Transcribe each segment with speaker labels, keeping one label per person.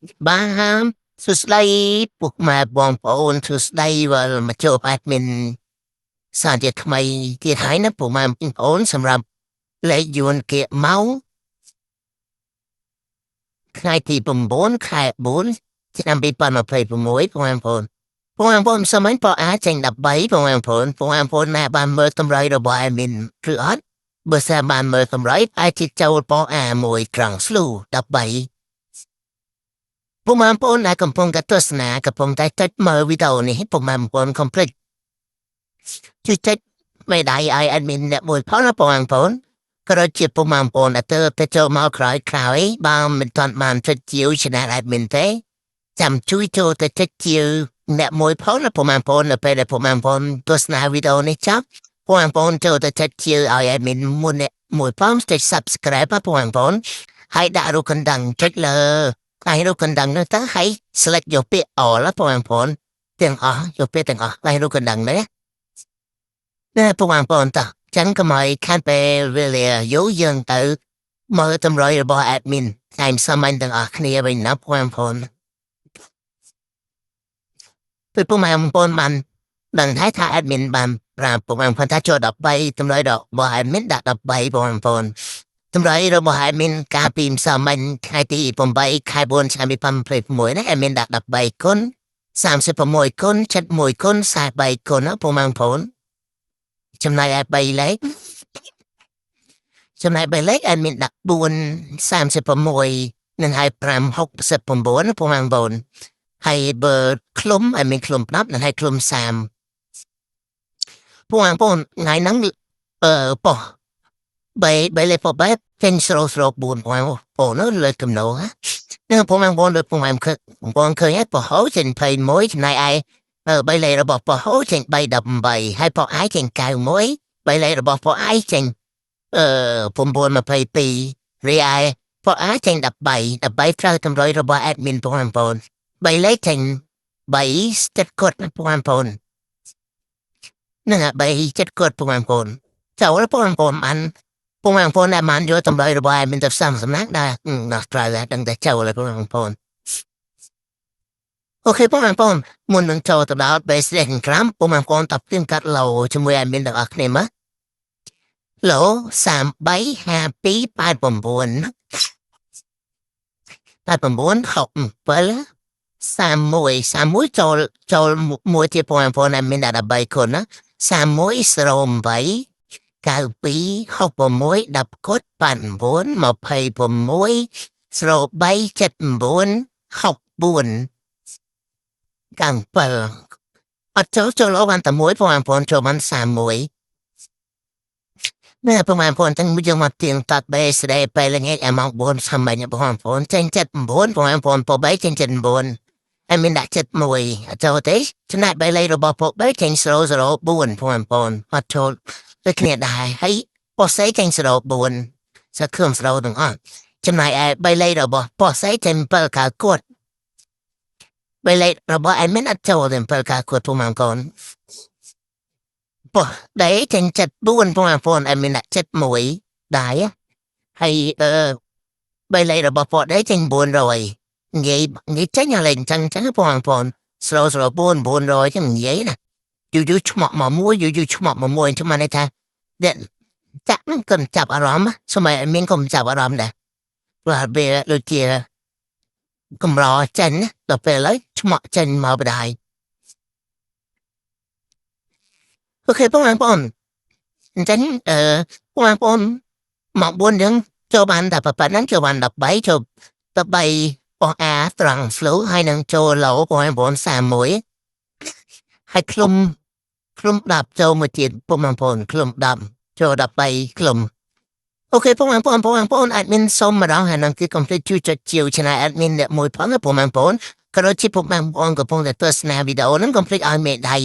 Speaker 1: បាទសួស្តីពុកម៉ែបងប្អូនសួស្តីវិលមកជួបអេដមីនសារជាថ្មីទៀតហើយណាពុកម៉ែបងប្អូនសម្រាប់លេខយួនគៀកម៉ោងថ្ងៃទី9ខែ4ឆ្នាំ2026ពុកម៉ែបងប្អូនសម័យបើអាចចេញ13ពុកម៉ែបងប្អូនណែបានមើលតម្រៃរបស់អេមីនឬអត់បើសិនបានមើលតម្រៃអាចជិះចូលពអាមួយត្រង់ស្លូ13ពុកម៉ែបងប្អូនដែលកំពុងតែទស្សនាកំពុងតែចុចមើលវីដេអូនេះពុកម៉ែបងប្អូនកុំភ្លេចជួយចុចមេដៃឲ្យអេដមីនអ្នកមួយផងណាពុកម៉ែបងប្អូនក៏ដូចជាពុកម៉ែបងប្អូនដែលទៅចូលមកក្រោយបើមិនទាន់បានចុចជាវ Channel អេដមីនទេចាំជួយចូលទៅចុចជាវអ្នកមួយផងណាពុកម៉ែបងប្អូននៅពេលដែលពុកម៉ែបងប្អូនទស្សនាវីដេអូនេះចប់ពុកម៉ែបងប្អូនចូលទៅចុចជាវឲ្យអេដមីនមួយផងចុច Subscribe ពុកម៉ែបងប្អូនហើយដាក់រូបកណ្ដឹងចុចលើហើយរូបកណ្ដឹងនោះទៅហើយ select យកពាក្យ all ពុកម៉ែបងប្អូនទាំងអស់យកពាក្យទាំងអស់ហើយរូបកណ្ដឹងនេះណាពុកម៉ែបងប្អូនតោះចឹងកុំឲ្យខាត់ពេលវេលាយូរយើងទៅមើលតម្រុយរបស់ admin តែសាមញ្ញទាំងអស់គ្នាវិញណាពុកម៉ែបងប្អូនពេលពុកម៉ែបងប្អូនបានដឹងថា admin បានប្រាប់ពុកម៉ែបងប្អូនថាចូល13តម្រុយរបស់ admin ដាក់13ពុកម៉ែបងប្អូនតម្រុយរបស់ admin កាលពីសាមញ្ញថ្ងៃទី8ខែ4ឆ្នាំ2026ណា admin ដាក់13គុណ36គុណ71គុណ43គុណណាពុកម៉ែបងប្អូនចំណែកឯ3លេខadmin ដាក់4 36និងហើយ5 69ពុកម៉ែបងប្អូនហើយបើឃ្លុំ admin ឃ្លុំ10និងហើយឃ្លុំ30ពុកម៉ែបងប្អូនថ្ងៃហ្នឹងប៉ុ3លេខប៉ុបែបចេញស្រោ4ពុកម៉ែបងប្អូនលើកំណោណាពុកម៉ែបងប្អូនលើពុកម៉ែបងប្អូនឃើញហើយប៉ុហោចេញ21ចំណែកឯ3លេខរបស់ប៉ុហោចេញ318ហើយប៉ុអាយចេញ91 3លេខរបស់ប៉ុអាយចេញ922រីឯប៉ុអាចេញ13ត្រូវតម្រុយរបស់ admin ពុកម៉ែបងប្អូន3លេខចេញ3 7គាត់ពុកម៉ែបងប្អូននឹង3 7គាត់ពុកម៉ែបងប្អូនចូលពុកម៉ែបងប្អូនបានពុកម៉ែបងប្អូនដែលបានយកតម្រុយរបស់ admin ទៅផ្សំសំណាក់ដែរដល់ត្រូវតែដឹងតែចូលពុកម៉ែបងប្អូនអូខេពុកម៉ែបងប្អូនមុននឹងចូលទៅដល់ basic Telegram ពុកម៉ែបងប្អូនតបព្រៀងកាត់ឡូជាមួយ admin ទាំងអស់គ្នាមើលឡូ335289 3161ចូលមួយទៀតពុកម៉ែបងប្អូន admin ដាក់13គុណណា3108 92 66 10គុត89 26 03 79 64 97អត់ចូលបានតែមួយពុកម៉ែបងប្អូនចូលបាន31ណែពុកម៉ែបងប្អូនទាំងយើងមកទៀងតាត់បេស្ដីពេលល្ងាចអាម៉ោង4សាមញ្ញពុកម៉ែបងប្អូនចេញ79ពុកម៉ែបងប្អូនព3ចេញ79ហើយមានដាក់71អត់ចូលទេចំណែក3លេខរបស់ព3ចេញ004ពុកម៉ែបងប្អូនអត់ចូលដូចគ្នាដែរហើយពសេចេញ04សើគ្រឿង0ទាំងអស់ចំណែកឯ3លេខរបស់ពសេចេញ7កៅគួត3លេខរបស់ admin អត់ចូលទេ7កៅគួតពុកម៉ែបងប្អូនប៉ុដែរចេញ74ពុកម៉ែបងប្អូន admin ដាក់71ដែរហើយ3លេខរបស់ពដែរចេញ400និយាយចេញអាលេខចឹងពុកម៉ែបងប្អូន004 400ចឹងនិយាយណាយូរឆ្មក់មកមួយយូរឆ្មក់មកមួយខ្ញុំបានថាចាក់នឹងកុំចាប់អារម្មណ៍សម័យ admin កុំចាប់អារម្មណ៍ដែរព្រោះវាដូចជាកម្រចេញដល់ពេលហើយឆ្មក់ចេញមកបដាយអូខេពុកម៉ែបងប្អូនអញ្ចឹងពុកម៉ែបងប្អូនមក4យើងចូលបានតែប៉ុណ្ណឹងចូលបាន13ចូល13បងអាត្រង់ flow ហើយនឹងចូលឡូពុកម៉ែបងប្អូន31ហើយឃ្លុំ10ចូលមួយទៀតពុកម៉ែបងប្អូនឃ្លុំ10ចូល13ឃ្លុំអូខេពុកម៉ែបងប្អូន admin សុំម្ដងហើយនឹងគឺកុំភ្លេចជួយចុចជាវ Channel admin អ្នកមួយផងពុកម៉ែបងប្អូនក៏ដូចជាពុកម៉ែបងប្អូនកំពុងតែទស្សនាវីដេអូហ្នឹងកុំភ្លេចឲ្យមេដៃ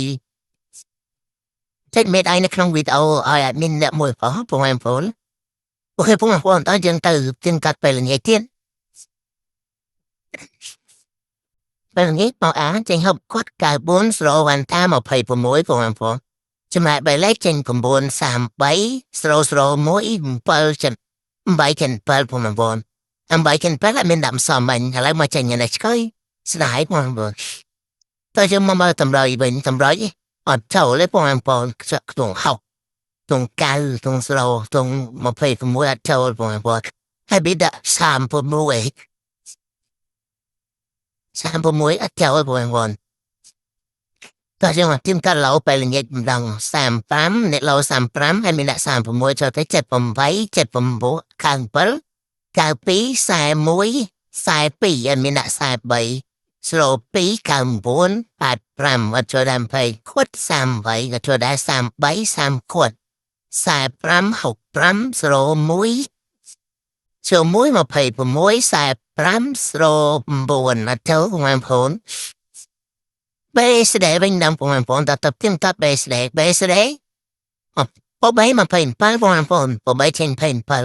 Speaker 1: ចុចមេដៃនៅក្នុងវីដេអូឲ្យ admin អ្នកមួយផងពុកម៉ែបងប្អូនអូខេពុកម៉ែបងប្អូនតើយើងទៅទៀងកាត់ពេលល្ងាចទៀតពេលល្ងាចមកអាចេញហប់គាត់94ស្រវ៉ាន់តា26ពុកម៉ែបងប្អូនចំណែក3លេខចេញ933 001 7 8 7ពុកម៉ែបងប្អូន Ambay can pala min đậm sò mình hay là mà chạy nhà này coi sai bọn bồn tôi chưa mà tầm rồi bệnh tầm rồi ở chỗ lấy bọn bọn tuần học tuần cao tuần slow tuần mà phải phụ mũi ở chỗ bọn bọn hay biết đã sam phụ mũi ở chỗ bọn bọn tôi chưa mà tìm cái lâu phải là nhật đồng sam pram nè lâu sam pram hay mình đã sam phụ mũi cho tới chết bầm váy chết bầm bố càng bớt cao pí sai mũi sai pí anh mình đã sai bảy slow pí càng bốn bạt pram ở chỗ đam phải khuất sam vậy ở chỗ đã sam bảy sam khuất sai pram học pram slow mũi slow mũi mà phải phụ mũi sai pram slow buồn ở chỗ của em phun bé sẽ để bên đam của em phun tập tiếng tập bé sẽ để có bé mà phải phải của em phun có bé trên phải phải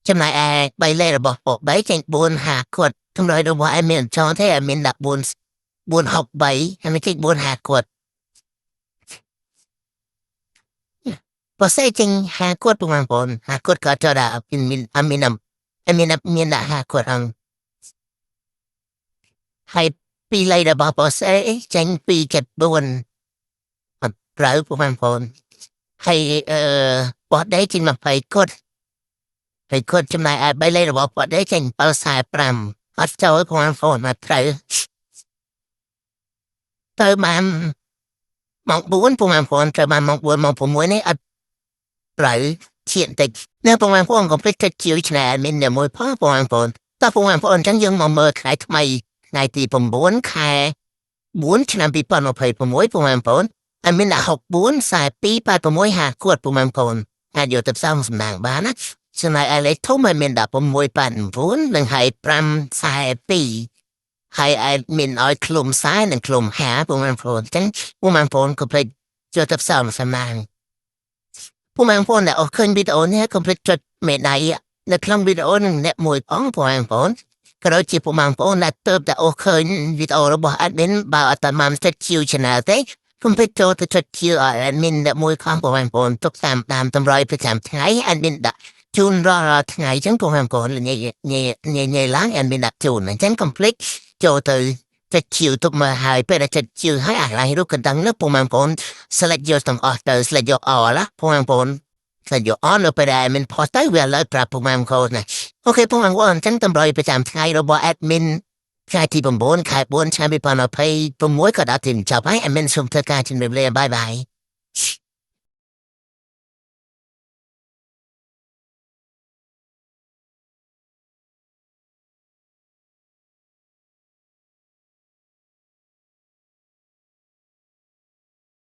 Speaker 1: chấm lại bay lên rồi bỏ bé trên buồn hạ quật trong đó đâu em miền cho thế em miền đặt buồn học bảy em cái buồn hạ quật bỏ xe trên hạ quật của em phun hạ quật cả cho đã em miền đã hạ quật hàng hay pi lấy rồi bỏ xe trên pi chật buồn rỡ của em phun hay bỏ đấy trên mặt phải quật phải quật chấm lại bay lên rồi bỏ đấy trên bao sai pram ở chỗ của em phun mà rỡ tới mà mong muốn của em phun tới mà mong muốn này rỡ thiện tịch nếu của em phun còn biết cách chịu này mình để môi phá của em phun ta của em phun chẳng dừng mà mơ khai thay ngày thìผมmuốn khai muốn cho nên bị bắt nó phảiผมmuốn của em phun anh mình đã học muốn sai pi baผมmuốn hạ quật của em phun anhอยู่tập saoสำนักบ้านนะฉะนั้นอะไรทุ่มmình đãผมmuốnปั่นphunหนึ่งให้ปรำsai piให้mìnhเอาคลุมซ้ายหนึ่งคลุมหาผมphunจังผมphunก็ไปเจอtập saoสำนักผมphunเนี่ยเอาขึ้นวิดีโอเนี่ยก็ไปจดเม็ดไหนอ่ะในคลังวิดีโอหนึ่งเนี่ยมวยป้องผมphunก็เราจีผมphun là tập đãเอาขึ้นวิดีโอแล้วบอกadminบ่าวตอนมันจะคิวชนะเต้ผมไปโจทย์จะคิวadminเนี่ยมวยข้างผมphunทุกตามตำรอยประจำไทยadmin đãจูนรอไงจังผมphunเลยเนี่ยล้างadmin đãจูนจัง complete โจทย์จะคิวทุกมาหายไปแล้วจะคิวให้อะไรรู้กันดังแล้วผมphun select your ต้อง auto select your all ละผมphun select your all ไปได้มันพอใช้เวลาปรับผมphunนะโอเคผมว่าจังตำรอยประจำไทยเราบอกadminใครที่ผมขายใช้ไปปนเอาไปผมมวยก็ได้ถึงจับให้adminส่งเธอการชิมเรียบร้อยบาย